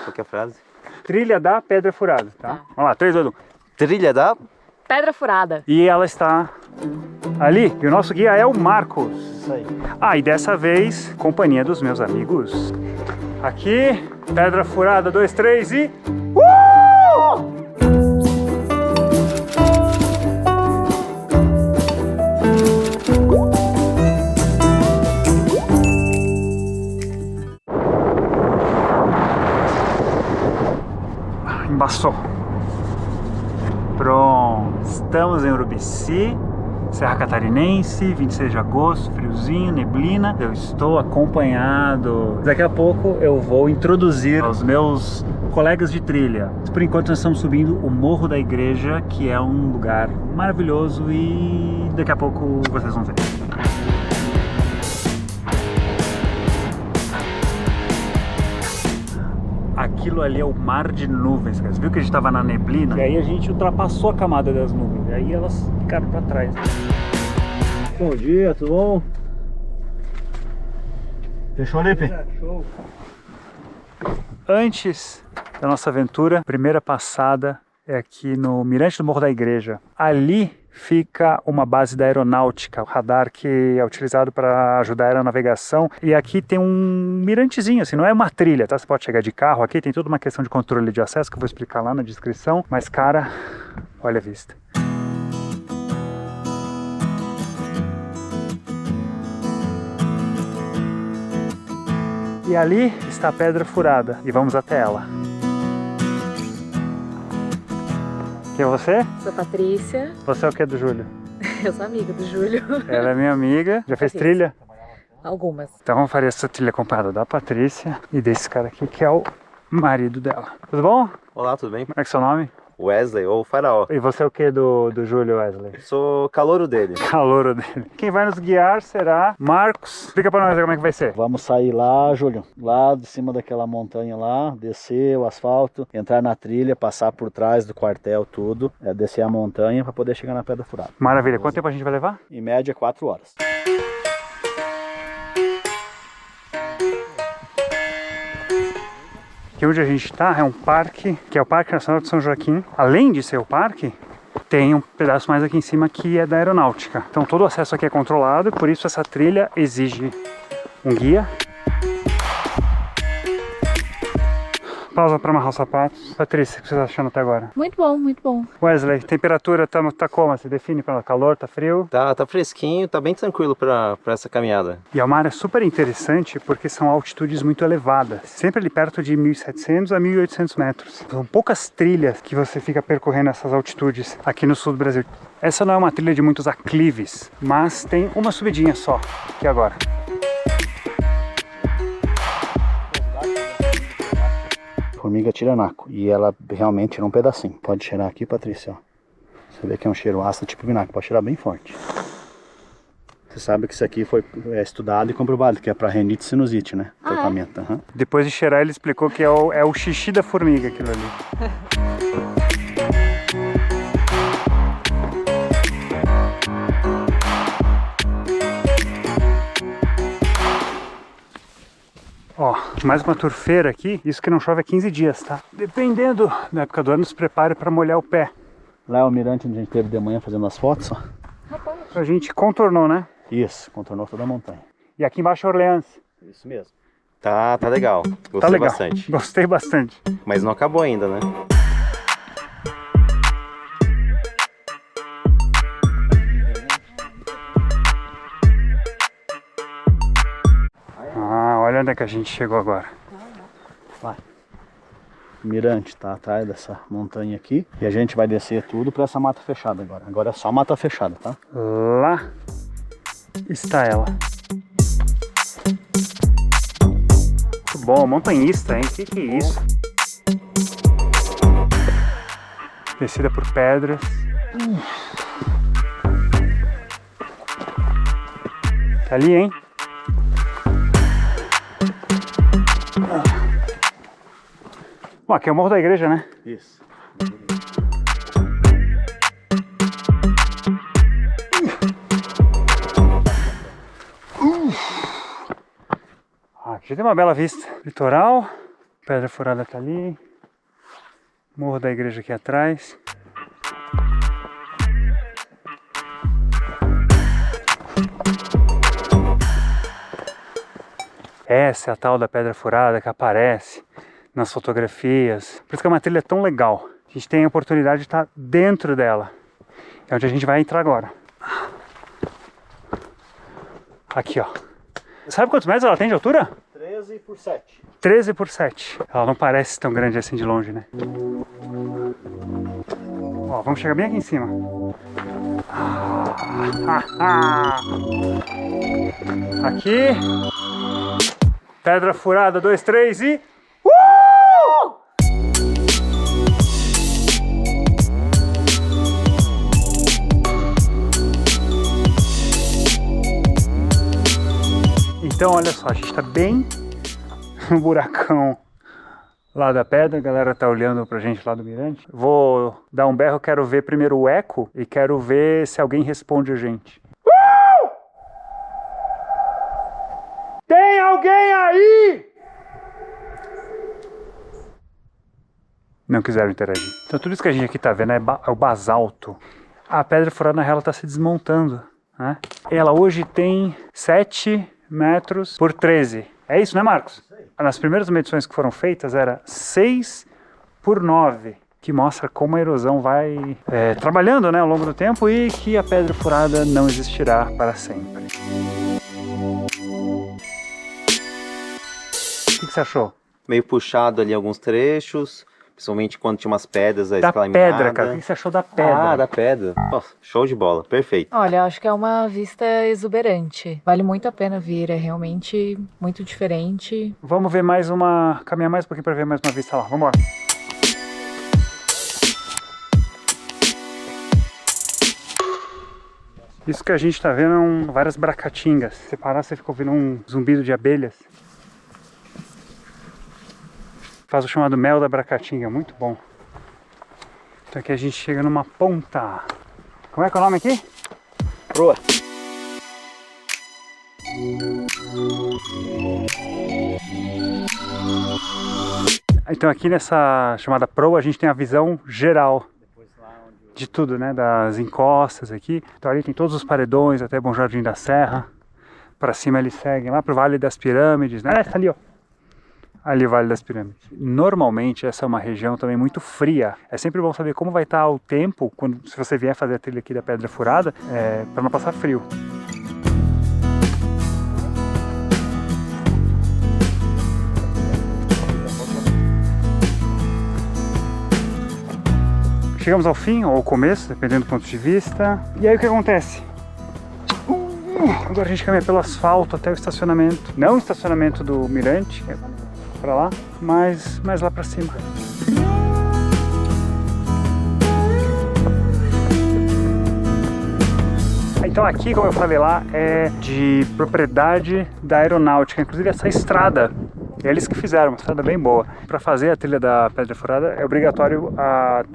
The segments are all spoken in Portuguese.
Qual que é a frase? Trilha da Pedra Furada, tá? Vamos lá, 3, 2, 1. Trilha da... Pedra Furada. E ela está ali. E o nosso guia é o Marcos. Isso aí. Ah, e dessa vez, companhia dos meus amigos. Aqui, Pedra Furada, 2, 3 e... Embaçou. Pronto. Estamos em Urubici, Serra Catarinense, 26 de agosto, friozinho, neblina. Eu estou acompanhado. Daqui a pouco eu vou introduzir os meus colegas de trilha. Por enquanto nós estamos subindo o Morro da Igreja, que é um lugar maravilhoso e daqui a pouco vocês vão ver. Aquilo ali é o mar de nuvens, cara. Você viu que a gente estava na neblina? E aí a gente ultrapassou a camada das nuvens. E aí elas ficaram para trás. Bom dia, tudo bom? Fechou, Lipe? Show. Antes da nossa aventura, primeira passada é aqui no Mirante do Morro da Igreja. Ali fica uma base da aeronáutica, o radar que é utilizado para ajudar a aeronavegação. E aqui tem um mirantezinho, assim, não é uma trilha, tá? Você pode chegar de carro aqui, tem toda uma questão de controle de acesso que eu vou explicar lá na descrição. Mas, cara, olha a vista. E ali está a Pedra Furada e vamos até ela. Quem é você? Sou Patrícia. Você é o que do Júlio? Eu sou amiga do Júlio. Ela é minha amiga. Já fez trilha? Algumas. Então vamos fazer essa trilha acompanhada da Patrícia e desse cara aqui que é o marido dela. Tudo bom? Olá, tudo bem? Como é que é o seu nome? Wesley, ou Faraó. E você é o que do Júlio, Wesley? Sou calouro dele. Calouro dele. Quem vai nos guiar será Marcos. Explica pra nós como é que vai ser. Vamos sair lá, Júlio, lá de cima daquela montanha lá, descer o asfalto, entrar na trilha, passar por trás do quartel tudo, descer a montanha para poder chegar na Pedra Furada. Maravilha. Quanto tempo a gente vai levar? Em média 4 horas. Aqui onde a gente está é um parque, que é o Parque Nacional de São Joaquim. Além de ser o parque, tem um pedaço mais aqui em cima que é da aeronáutica. Então todo o acesso aqui é controlado e por isso essa trilha exige um guia. Pausa para amarrar os sapatos. Patrícia, o que você está achando até agora? Muito bom, muito bom. Wesley, temperatura tá como? Você define para calor, tá frio? Tá fresquinho, tá bem tranquilo pra essa caminhada. E é uma área super interessante porque são altitudes muito elevadas. Sempre ali perto de 1.700 a 1.800 metros. São poucas trilhas que você fica percorrendo essas altitudes aqui no sul do Brasil. Essa não é uma trilha de muitos aclives, mas tem uma subidinha só aqui agora. Formiga tiranaco. E ela realmente tira um pedacinho. Pode cheirar aqui, Patrícia, ó. Você vê que é um cheiro ácido tipo vinagre, pode cheirar bem forte. Você sabe que isso aqui foi estudado e comprovado, que é para rinite e sinusite, né? Tratamento. Uhum. Depois de cheirar, ele explicou que é o xixi da formiga aquilo ali. Ó, mais uma turfeira aqui, isso que não chove há 15 dias, tá? Dependendo da época do ano, se prepare para molhar o pé. Lá é o mirante onde a gente teve de manhã fazendo as fotos, ó. A gente contornou, né? Isso, contornou toda a montanha. E aqui embaixo é Orleans. Isso mesmo. Tá legal. Gostei Tá legal. bastante. Gostei bastante. Mas não acabou ainda, né? Olha onde é que a gente chegou agora. Vai. O mirante tá atrás dessa montanha aqui. E a gente vai descer tudo para essa mata fechada agora. Agora é só mata fechada, tá? Lá está ela. Muito bom, montanhista, hein? Que é isso? Descida por pedras. Tá ali, hein? Bom, aqui é o Morro da Igreja, né? Isso. Aqui tem uma bela vista. Litoral, Pedra Furada tá ali. Morro da Igreja aqui atrás. Essa é a tal da Pedra Furada que aparece nas fotografias. Por isso que é uma trilha tão legal. A gente tem a oportunidade de estar dentro dela. É onde a gente vai entrar agora. Aqui, ó. Sabe quantos metros ela tem de altura? 13 por 7. 13 por 7. Ela não parece tão grande assim de longe, né? Ó, vamos chegar bem aqui em cima. Aqui. Pedra Furada, 2, 3 e... Então, olha só, a gente está bem no buracão lá da pedra. A galera tá olhando pra gente lá do mirante. Vou dar um berro, quero ver primeiro o eco e quero ver se alguém responde a gente. Tem alguém aí? Não quiseram interagir. Então tudo isso que a gente aqui tá vendo é o basalto. A Pedra Furada, na real, ela tá se desmontando, né? Ela hoje tem 7 metros por 13. É isso, né, Marcos? Nas primeiras medições que foram feitas era 6 por 9, que mostra como a erosão vai trabalhando, né, ao longo do tempo e que a Pedra Furada não existirá para sempre. O que você achou? Meio puxado ali alguns trechos, principalmente quando tinha umas pedras Da escalminada. pedra, cara. O que você achou da pedra? Ah, da pedra. Nossa, show de bola, perfeito. Olha, eu acho que é uma vista exuberante. Vale muito a pena vir, é realmente muito diferente. Vamos ver mais uma... caminhar mais um pouquinho para ver mais uma vista lá. Vamos embora. Isso que a gente tá vendo são várias bracatingas. Se parar, você fica ouvindo um zumbido de abelhas. Faz o chamado mel da bracatinga, muito bom. Então aqui a gente chega numa ponta. Como é que é o nome aqui? Proa. Então aqui nessa chamada proa a gente tem a visão geral de tudo, né? Das encostas aqui. Então ali tem todos os paredões até Bom Jardim da Serra. Para cima eles seguem lá pro Vale das Pirâmides, né? Ali, ó. Ali, Vale das Pirâmides. Normalmente essa é uma região também muito fria. É sempre bom saber como vai estar o tempo se você vier fazer a trilha aqui da Pedra Furada, para não passar frio. Chegamos ao fim, ou ao começo, dependendo do ponto de vista. E aí o que acontece? Agora a gente caminha pelo asfalto até o estacionamento. Não o estacionamento do mirante, que é pra lá, mas mais lá pra cima. Então aqui, como eu falei lá, é de propriedade da aeronáutica. Inclusive essa estrada, eles que fizeram, uma estrada bem boa. Para fazer a trilha da Pedra Furada é obrigatório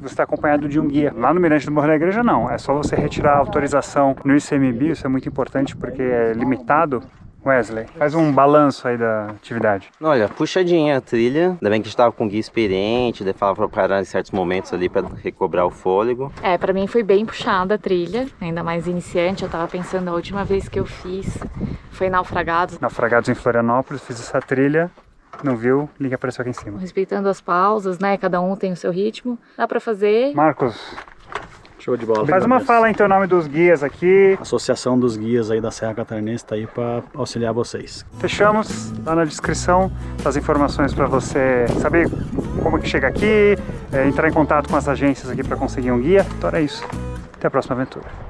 você estar acompanhado de um guia. Lá no Mirante do Morro da Igreja não, é só você retirar a autorização no ICMBio, isso é muito importante porque é limitado. Wesley, faz um balanço aí da atividade. Olha, puxadinha a trilha. Ainda bem que a gente tava com guia experiente, daí falava pra parar em certos momentos ali pra recobrar o fôlego. Pra mim foi bem puxada a trilha, ainda mais iniciante. Eu tava pensando, a última vez que eu fiz foi Naufragados. Naufragados em Florianópolis, fiz essa trilha, não viu? Link apareceu aqui em cima. Respeitando as pausas, né? Cada um tem o seu ritmo. Dá pra fazer. Marcos, Show de bola. faz uma fala então em nome dos guias aqui. Associação dos guias aí da Serra Catarinense está aí para auxiliar vocês. Fechamos, lá na descrição as informações para você saber como que chega aqui, entrar em contato com as agências aqui para conseguir um guia. Então é isso. Até a próxima aventura.